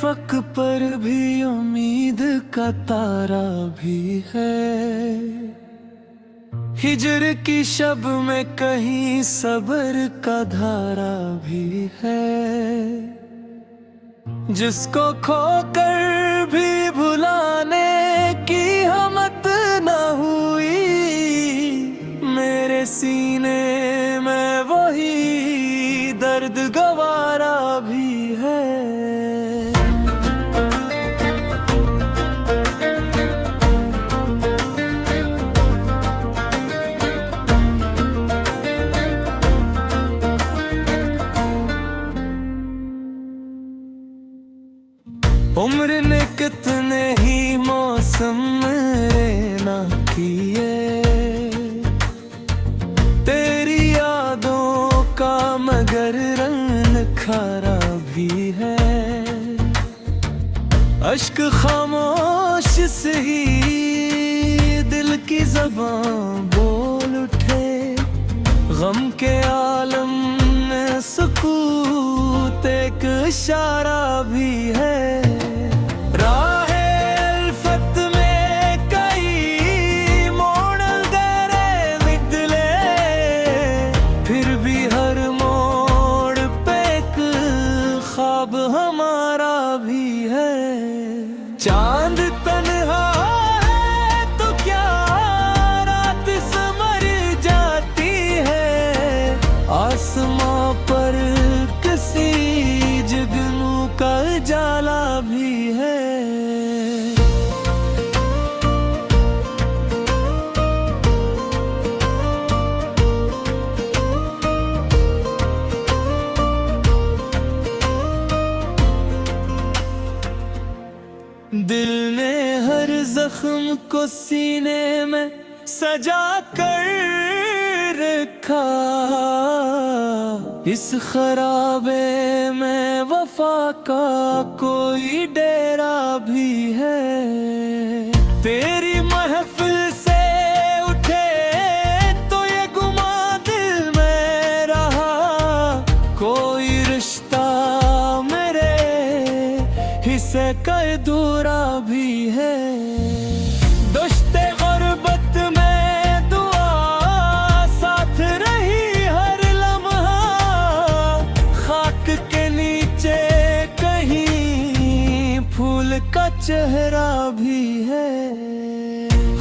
Afak पर भी उम्मीद का तारा भी है। हिजर की शब में कहीं सब्र का धारा भी है। जिसको खोकर भी भुलाने की हिम्मत न हुई, मेरे सीने में वही दर्द गवारा भी है। उम्र ने कितने ही मौसम ना किए, तेरी यादों का मगर रंग खारा भी है। अश्क खामोश से ही दिल की ज़बान बोल उठे। गम के आलम में सुकूत एक इशारा भी है। ख्वाब हमारा भी है। चांद तन्हा है तो क्या रात समर जाती है। आसमां पर किसी जुगनू का उजाला भी है। दिल ने हर जख्म को सीने में सजा कर रखा। इस खराबे में वफा का कोई डेरा भी है। तेरी महफिल से उठे तो ये गुमा दिल में रहा। कोई रिश्ता मेरे हिस्से का अधूरा भी है। दुश्ते गुर्बत में दुआ साथ रही हर लम्हा। खाक के नीचे कहीं फूल का चेहरा भी है।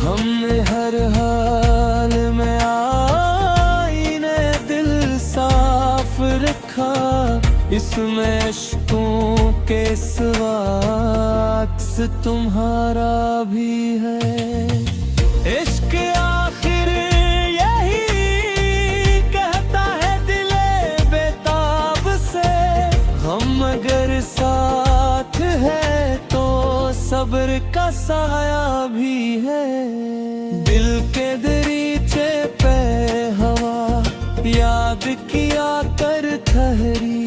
हमने हर हाल में आईने दिल साफ रखा। इसमें इश्कों के सिवा अक्स तुम्हारा भी है। इश्क आखिर यही कहता है दिले बेताब से। हम अगर साथ है तो सब्र का साया भी है। दिल के दरीचे पे हवा याद किया कर ठहरी।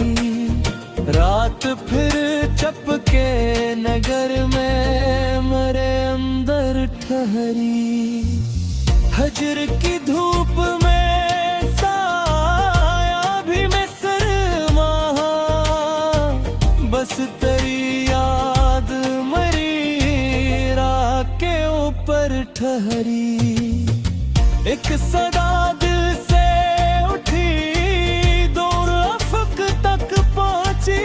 रात फिर चपके नगर में मरे अंदर ठहरी। हजर की धूप में साया भी मैं शर्मा। बस तेरी याद मरी राह के ऊपर ठहरी। एक सदा दिल से उठी दूर अफक तक पहुंची।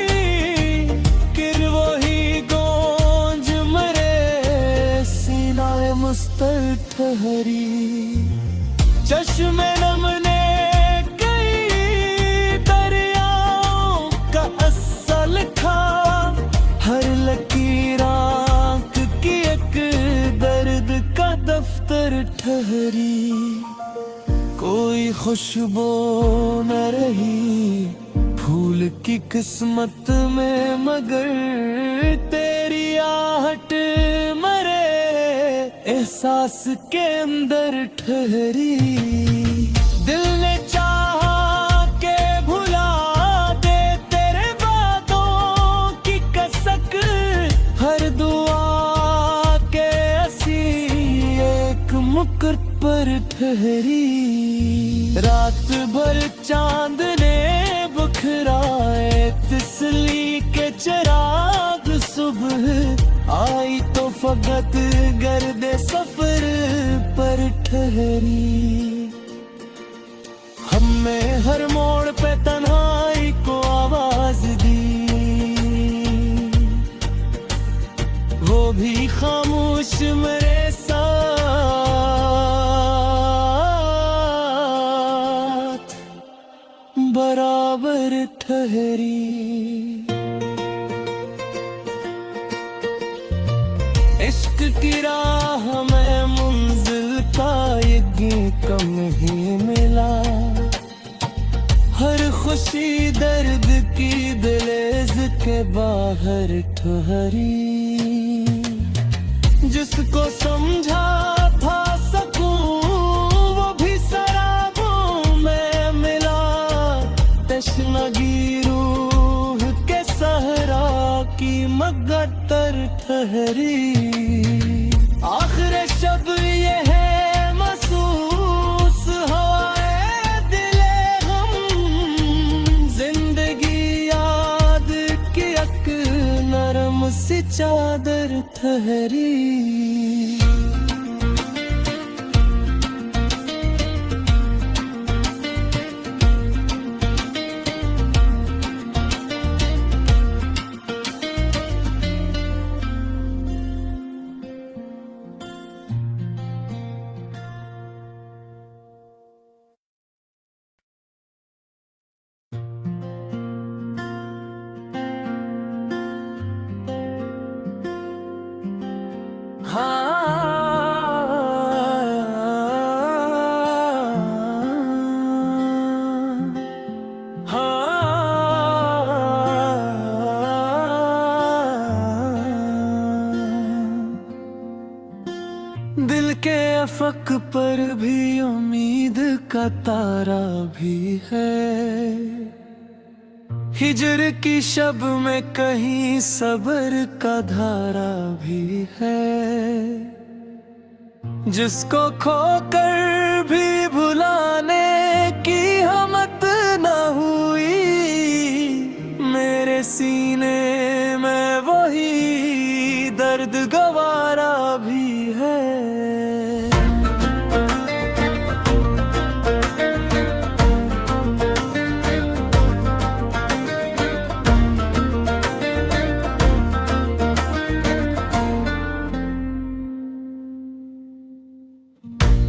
किर वही गूंज मरे सीनाए मुस्तर ठहरी। चश्मे नमने कई दरियाओं का असल था। हर लकीर आंख की एक दर्द का दफ्तर ठहरी। कोई खुशबू न रही फूल की किस्मत में, मगर तेरी आहट मरे एहसास के अंदर ठहरी। दिल ने चाहा के भुला दे तेरे वादों की कसक। हर दुआ के असी एक मुकुट पर ठहरी। रात भर चांद ने बुखराए तिसली के चिराग, सुबह आई तो फकत गर्दे सफर पर ठहरी। हमने हर मोड़ पे तन्हाई को आवाज दी, वो भी खामोश मेरे साथ बराबर ठहरी। इश्क की राह में मंजिल का यज्ञ कम ही मिला, हर खुशी दर्द की दहलीज के बाहर ठहरी। जिसको समझा था सकूं वो भी शराबों में मिला, तश्नगी रूह के सहरा की मगतर ठहरी। आखिर शब ये है महसूस हवाए दिले हम, जिंदगी याद की एक नरम सी चादर ठहरी। दिल के अफक पर भी उम्मीद का तारा भी है, हिजर की शब में कहीं सब्र का धारा भी है। जिसको खोकर भी भुलाने की हिम्मत न हुई, मेरे सीने में वही दर्द गवारा भी है।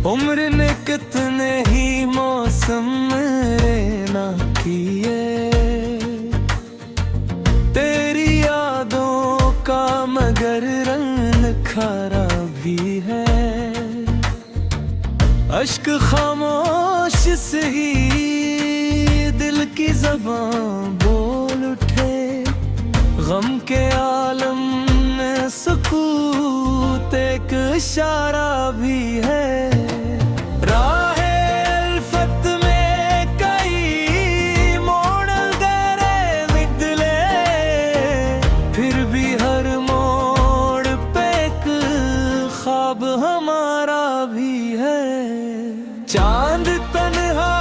उम्र ने कितने ही मौसम ना किए, तेरी यादों का मगर रंग खारा भी है। अश्क खामोश से ही दिल की ज़बां बोल उठे, गम के आलम में सुकूत एक इशारा भी है। चांद तन्हा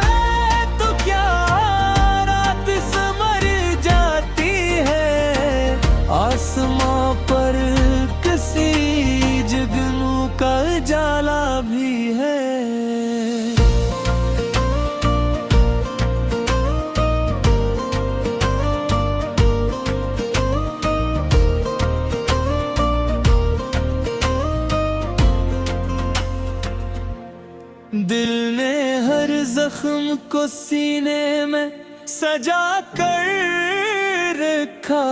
है तो क्या रात समर जाती है, आसमां पर किसी जुगनू का उजाला भी है। दिल ने हर जख्म को सीने में सजा कर रखा,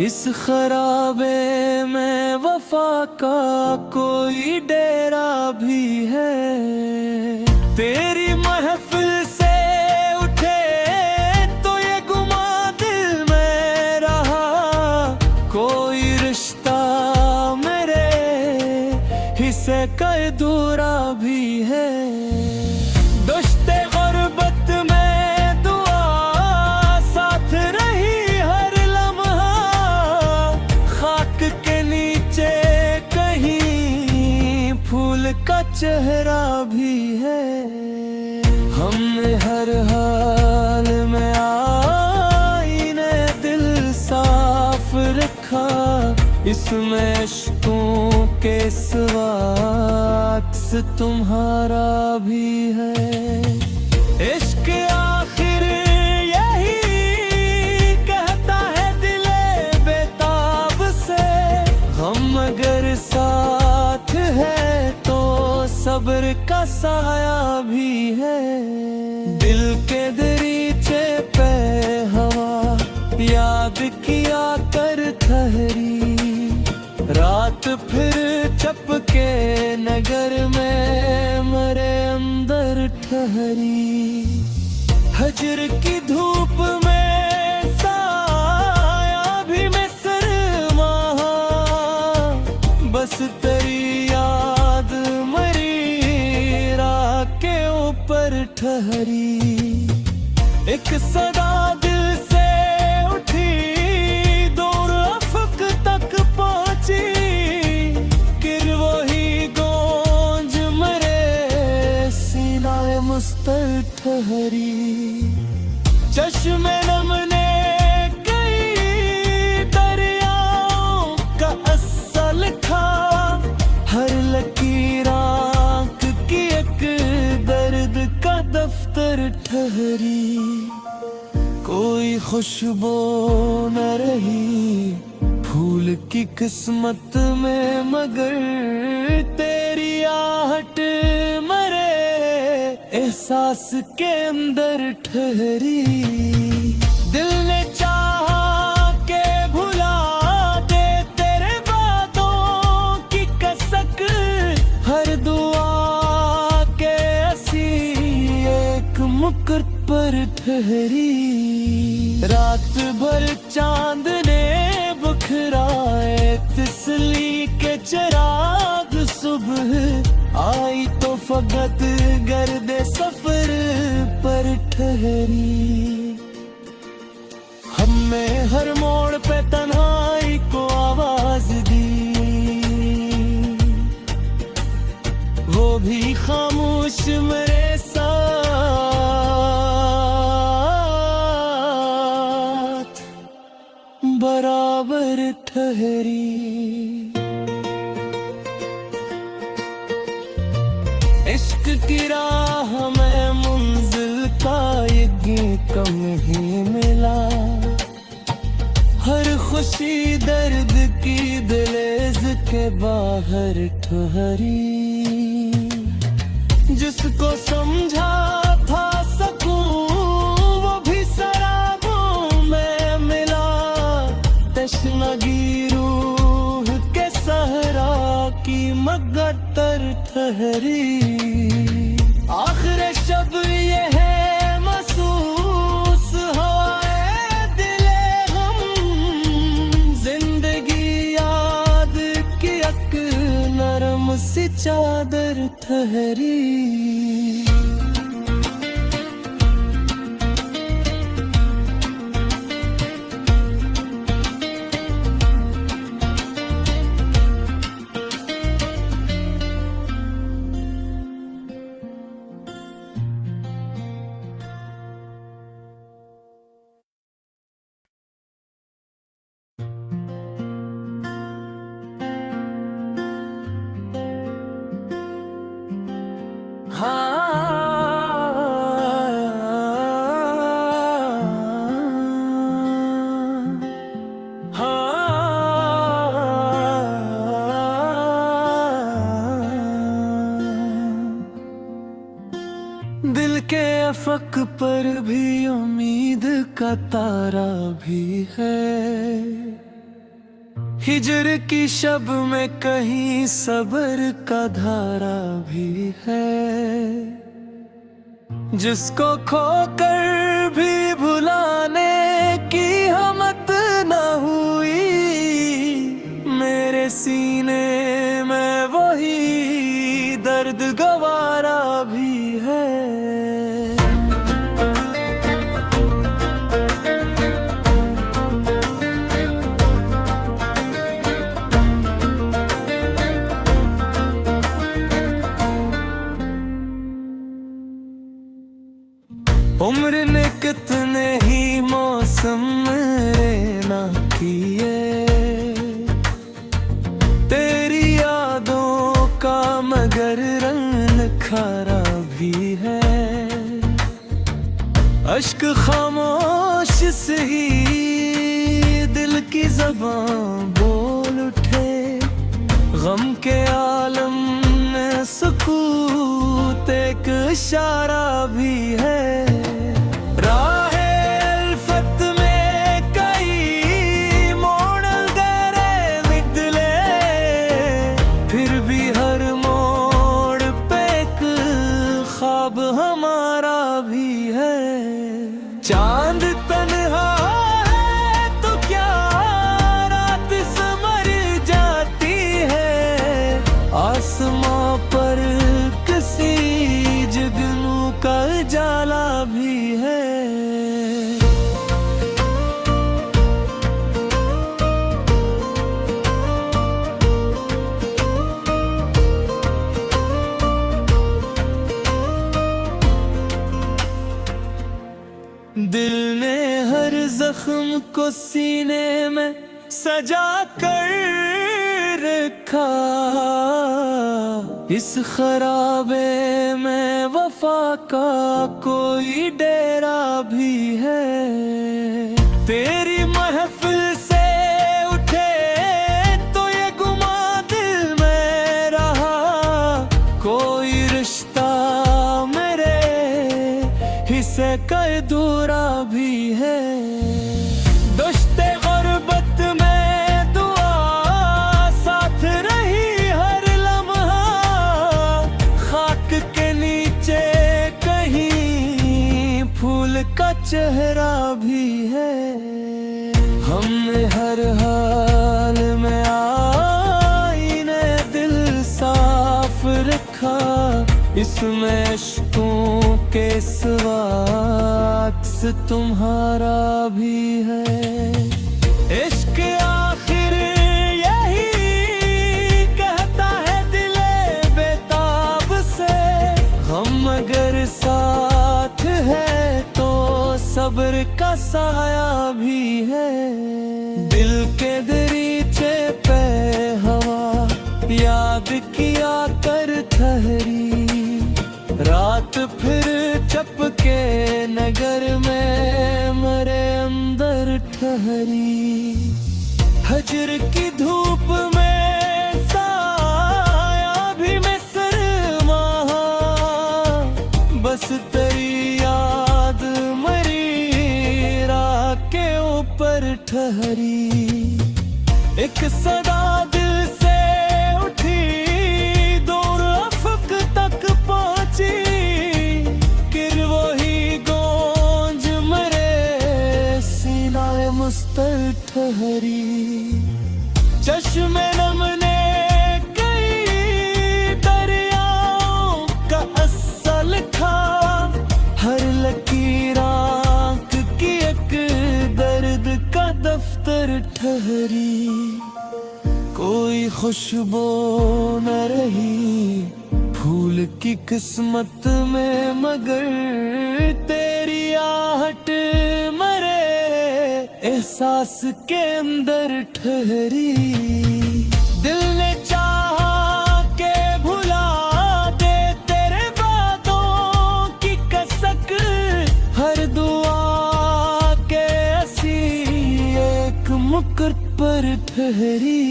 इस खराबे में वफा का कोई डेरा भी है। तेरी महफिल से उठे तो ये गुमा दिल में रहा, कोई रिश्ता मेरे हिस्से का अधूरा भी है। दुश्ते गुर्बत में दुआ साथ रही हर लम्हा, खाक के नीचे कहीं का चेहरा भी है। हमने हर हाल में आईने दिल साफ रखा, इसमें इश्कों के सिवा अक्स तुम्हारा भी है। इश्क आखिर यही कहता है दिले बेताब से, हम अगर साथ है तो सब्र का साया भी है। दिल के दरीचे पे हवा याद किया कर ठहरी, रात फिर चपके नगर में मरे अंदर ठहरी। हजर की धूप में साया भी मैं शर्माहा, बस तेरी याद मरी राह के ऊपर ठहरी। एक सदा दिल से उठी दूर अफक तक पहुंची, फिर वही गूंज मरे सीनाए मुस्तर ठहरी। चश्मे नमने कई दरियाओं का असल था, हर लकीर आंख की एक दर्द का दफ्तर ठहरी। कोई खुशबू न रही फूल की किस्मत में, मगर तेरी आहट मरे एहसास के अंदर ठहरी। दिल ने चाहा के भुला दे तेरे बातों की कसक, हर दुआ के असी एक मुकुट पर ठहरी। रात भर चांद ने बुखराए तिसली के चिराग, सुबह आई तो फकत गर्दे सफर पर ठहरी। हमने हर मोड़ पे तन्हाई को आवाज दी, वो भी खामोश मेरे साथ बराबर ठहरी। इश्क की राह में मंजिल का ये कम ही मिला, हर खुशी दर्द की दहलीज के बाहर ठहरी। जिसको समझा था सकूं वो भी शराबों में मिला, तश्नगी रूह के सहरा की मगतर ठहरी। आखिर शब ये है महसूस हवाए दिले गम, जिंदगी याद की एक नरम सी चादर ठहरी। दिल के अफक पर भी उम्मीद का तारा भी है। हिजर की शब में कहीं सब्र का धारा भी है। जिसको खोकर भी भुलाने की हिम्मत न हुई, मेरे सीने में वही दर्द गवारा भी है। कितने ही मौसम मेरे ना किए, तेरी यादों का मगर रंग खारा भी है। अश्क खामोश से ही दिल की ज़बान बोल उठे, गम के आलम में सुकूत एक इशारा भी है। राहे अल्फत में कई मोड़ गरे निकले, फिर भी हर मोड़ पे एक ख्वाब हमारा भी है। चांद तन्हा है तो क्या रात समर जाती है, आसमां पर किसी जुगनू का उजाला भी है। दिल ने हर जख्म को सीने में सजा कर रखा, इस खराबे में वफा का कोई डेरा भी है। तेरी महफिल से उठे तो ये गुमा दिल में रहा, कोई रिश्ता मेरे हिस्से का अधूरा भी है। दुश्ते गुर्बत में दुआ साथ रही हर लम्हा, खाक के नीचे कहीं फूल का चेहरा भी है। हमने हर हाल में आईने दिल साफ रखा, इसमें इश्कों के सिवा अक्स तुम्हारा भी है। इश्क आखिर यही कहता है दिले बेताब से, हम अगर साथ है तो सब्र का साया भी है। दिल के दरीचे पे हवा याद किया कर ठहरी, रात फिर चपके नगर में मरे अंदर ठहरी। हजर की धूप में साया भी मैं सरमाहा, बस तेरी याद मरी राह के ऊपर ठहरी। एक सदा दिल से उठी दूर अफक तक पहुंची, किर वही गूंज मरे सीनाए मुस्तर ठहरी। चश्मे नमने कई दरियाओं का असल था, हर लकीर आंख की एक दर्द का दफ्तर ठहरी। कोई खुशबू न रही फूल की किस्मत में, मगर तेरी आहट मरे एहसास के अंदर ठहरी। दिल ने चाहा के भुला दे तेरे बातों की कसक, हर दुआ के असी एक मुकुट पर ठहरी।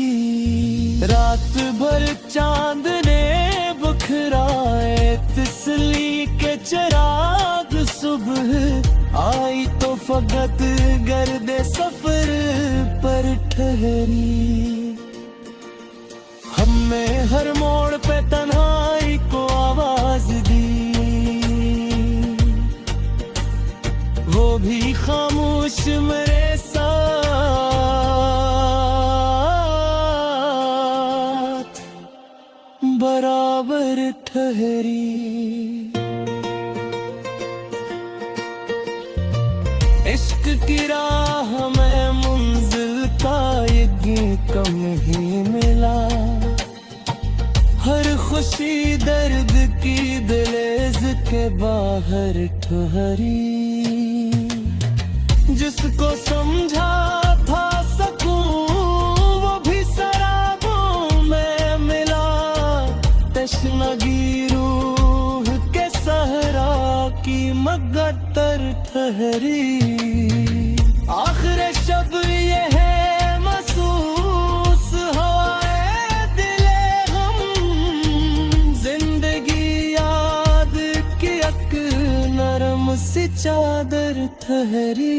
रात भर चांद ने बुखराए तिसली के चिराग, सुबह आई तो फकत गर्दे सफर पर ठहरी। हमने हर मोड़ पे तन्हाई को आवाज दी, वो भी खामोश मेरे साथ बराबर ठहरी। इश्क की राह में मंजिल का ये कम ही मिला, हर खुशी दर्द की दहलीज के बाहर ठहरी। जिसको समझा था सकूं वो भी शराबों में मिला। तश्नगी रूह के सहरा की मगतर ठहरी। आखिर शब ये है महसूस हवाए दिले हम, जिंदगी याद की एक नरम सी चादर ठहरी।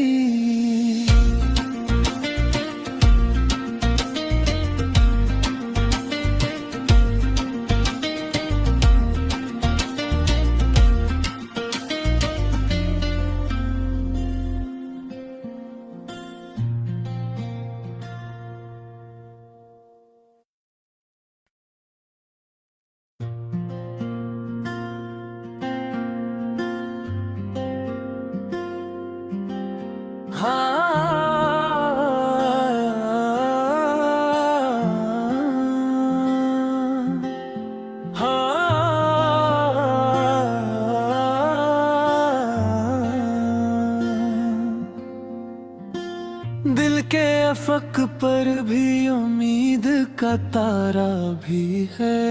दिल के अफक पर भी उम्मीद का तारा भी है।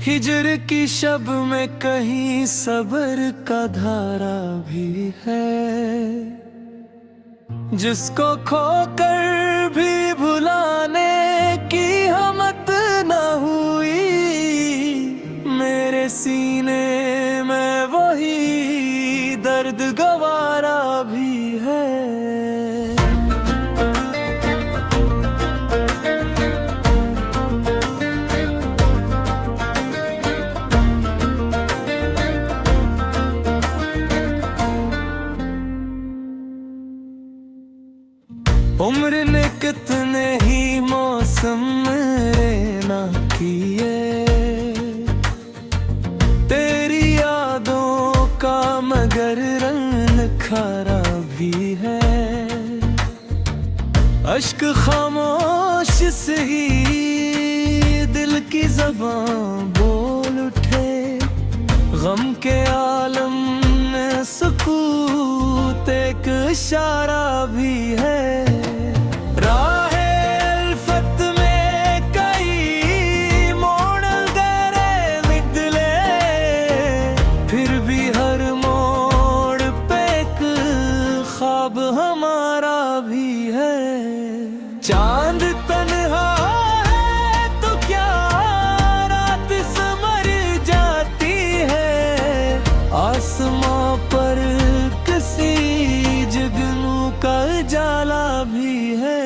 हिजर की शब में कहीं सब्र का धारा भी है। जिसको खोकर भी भुलाने की हिम्मत न हुई, मेरे सीने में वही दर्द गवारा भी है। उम्र ने कितने ही मौसम ना किए, तेरी यादों का मगर रंग खारा भी है। अश्क खामोश से ही दिल की ज़बान बोल उठे। गम के आलम में सुकूत एक इशारा भी है। चांद तन्हा है तो क्या रात समर जाती है। आसमां पर किसी जुगनू का उजाला भी है।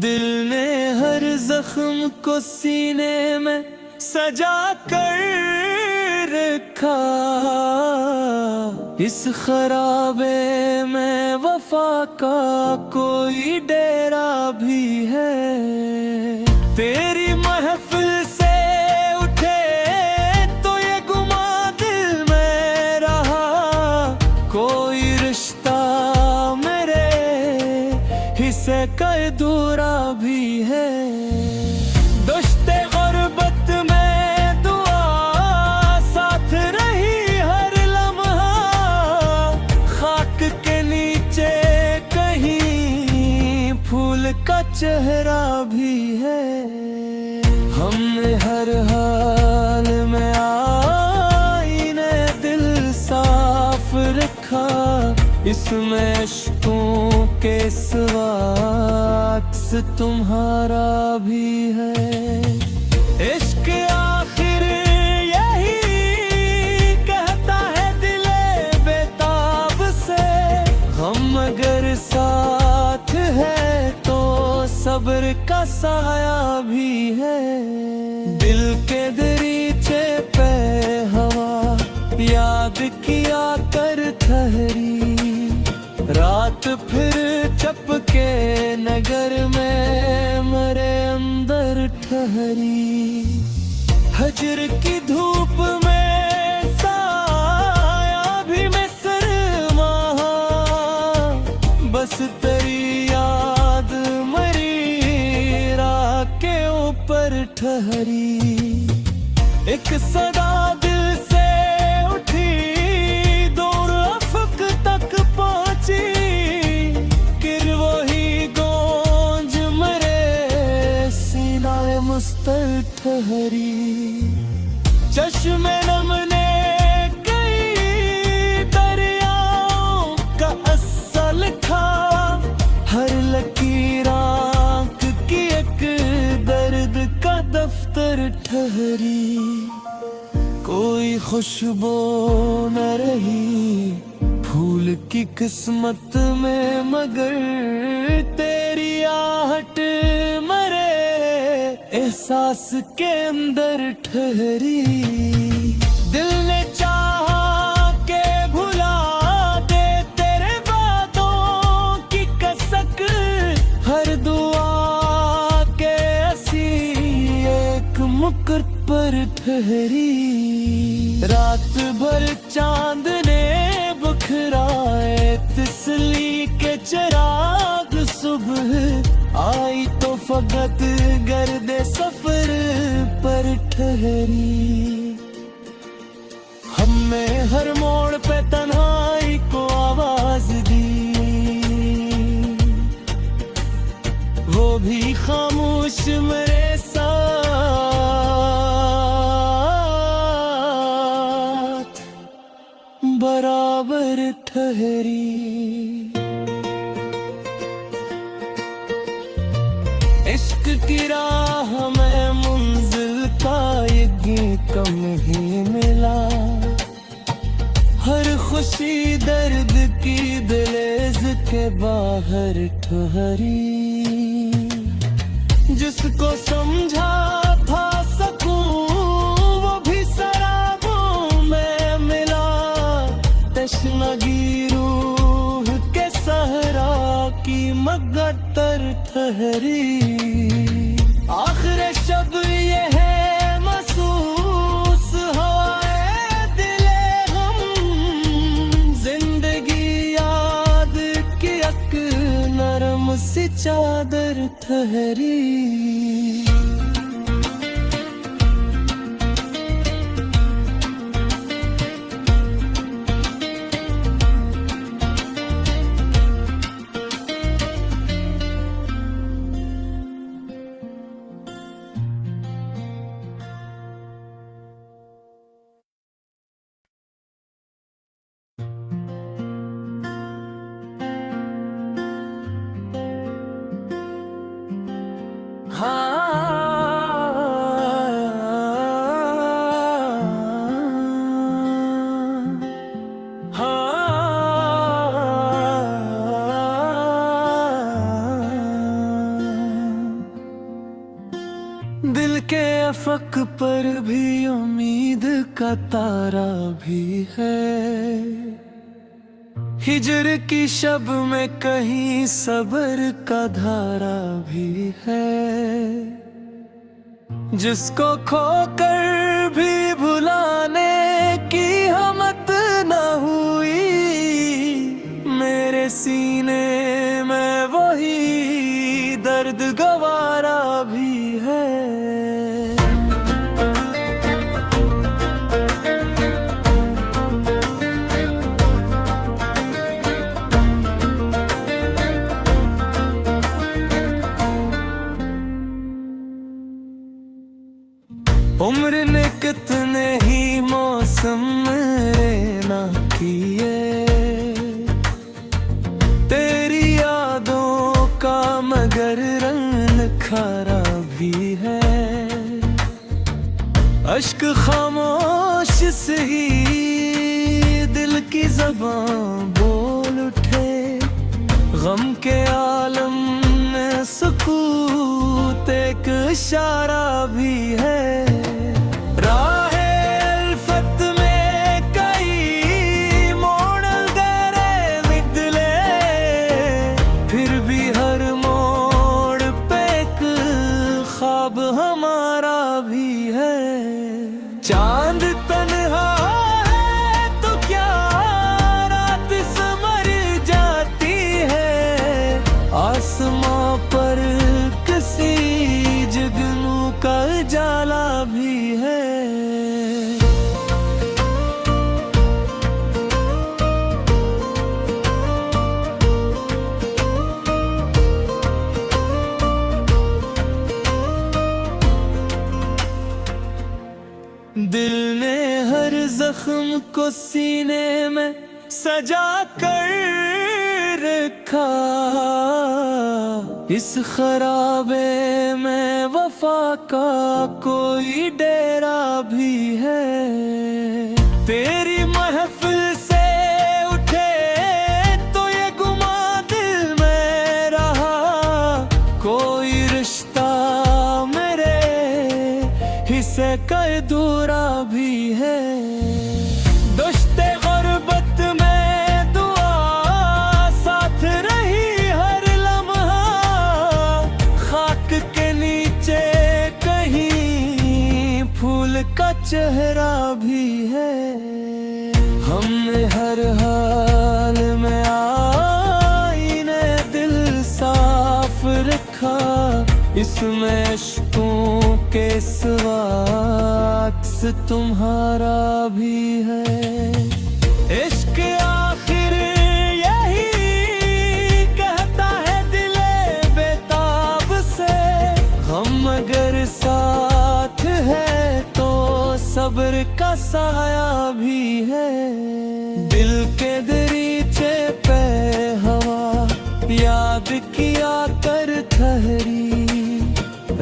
दिल ने हर जख्म को सीने में सजा कर रखा। इस खराबे में वफा का कोई डेरा भी है। तेरी महफिल से उठे तो ये गुमा दिल में रहा। कोई रिश्ता मेरे हिस्से का अधूरा भी है। दुश्ते गुर्बत में दुआ साथ रही हर लम्हा। खाक के नीचे कहीं फूल का चेहरा भी है। हमने हर हाल में आईने दिल साफ रखा। इसमें इश्कों के सिवा अक्स तुम्हारा भी है। इश्क आखिर यही कहता है दिले बेताब से। हम अगर साथ है तो सब्र का साया भी है। दिल के दरीचे पे हवा याद किया कर ठहरी। रात फिर चपके नगर में मरे अंदर ठहरी। हजर की धूप में साया भी में सरमाहा। ठहरी। एक सदा दिल से उठी, दूर अफक तक पहुंची, फिर वही गूंज मेरे सीनाए मुस्तर ठहरी। चश्मे नमने कई दरियाओं का असल था, हर लकीर आंख की एक दर्द का दफ्तर ठहरी। कोई खुशबू न रही फूल की किस्मत में, मगर तेरी आहट मरे एहसास के अंदर ठहरी। दिल ने चाहा के भुला दे तेरे बातों की कसक, हर दुआ के असी एक मुकुट पर ठहरी। रात भर चांद ने बुखराए तिसली के चिराग, सुबह आई तो फकत गर्दे सफर पर ठहरी। हमने हर मोड़ पे तन्हाई को आवाज दी, वो भी खामोश मेरे साथ बराबर ठहरी। इश्क की राह में मंजिल का ये कम ही मिला, हर खुशी दर्द की दहलीज के बाहर ठहरी। जिसको समझा था सकूं वो भी शराबों में मिला, तश्नगी रूह के सहरा की मगतर ठहरी। आखिर शब ये है महसूस हवाए दिले हम, जिंदगी याद की एक नरम सी चादर ठहरी। दिल के अफक पर भी उम्मीद का तारा भी है, हिजर की शब में कहीं सब्र का धारा भी है। जिसको खोकर भी भुलाने की हिम्मत न हुई, मेरे सीने में वही दर्द गवारा भी है। उम्र ने कितने ही मौसम ना किए, तेरी यादों का मगर रंग खारा भी है। अश्क खामोश से ही दिल की ज़बान बोल उठे, गम के आलम में सुकूत एक इशारा भी है। चांद तन्हा है तो क्या रात समर जाती है, आसमां पर किसी जुगनू का उजाला भी है। दिल ने हर जख्म को सीने में सजा कर रखा, इस खराबे में वफा का कोई डेरा भी है। तेरी महफिल से उठे तो ये गुमा दिल में रहा, कोई रिश्ता मेरे हिस्से का अधूरा भी है। दुश्ते गुर्बत में दुआ साथ रही हर लम्हा, खाक के नीचे कहीं फूल का चेहरा भी है। हमने हर हाल में आईने दिल साफ रखा, इसमें इश्कों के सिवा अक्स तुम्हारा भी है। इश्क आखिर यही कहता है दिले बेताब से, हम अगर साथ है तो सब्र का साया भी है। दिल के दरीचे पे हवा याद किया कर ठहरी,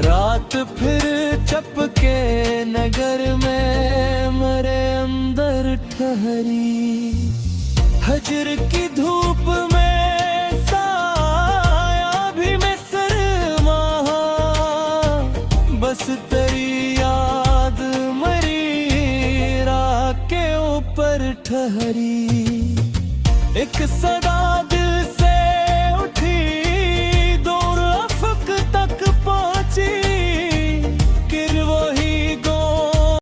रात फिर चपके नगर में मरे अंदर ठहरी। हजर की धूप में साया भी मैं सरमाहा, बस तेरी याद मरी राह के ऊपर ठहरी। एक सदा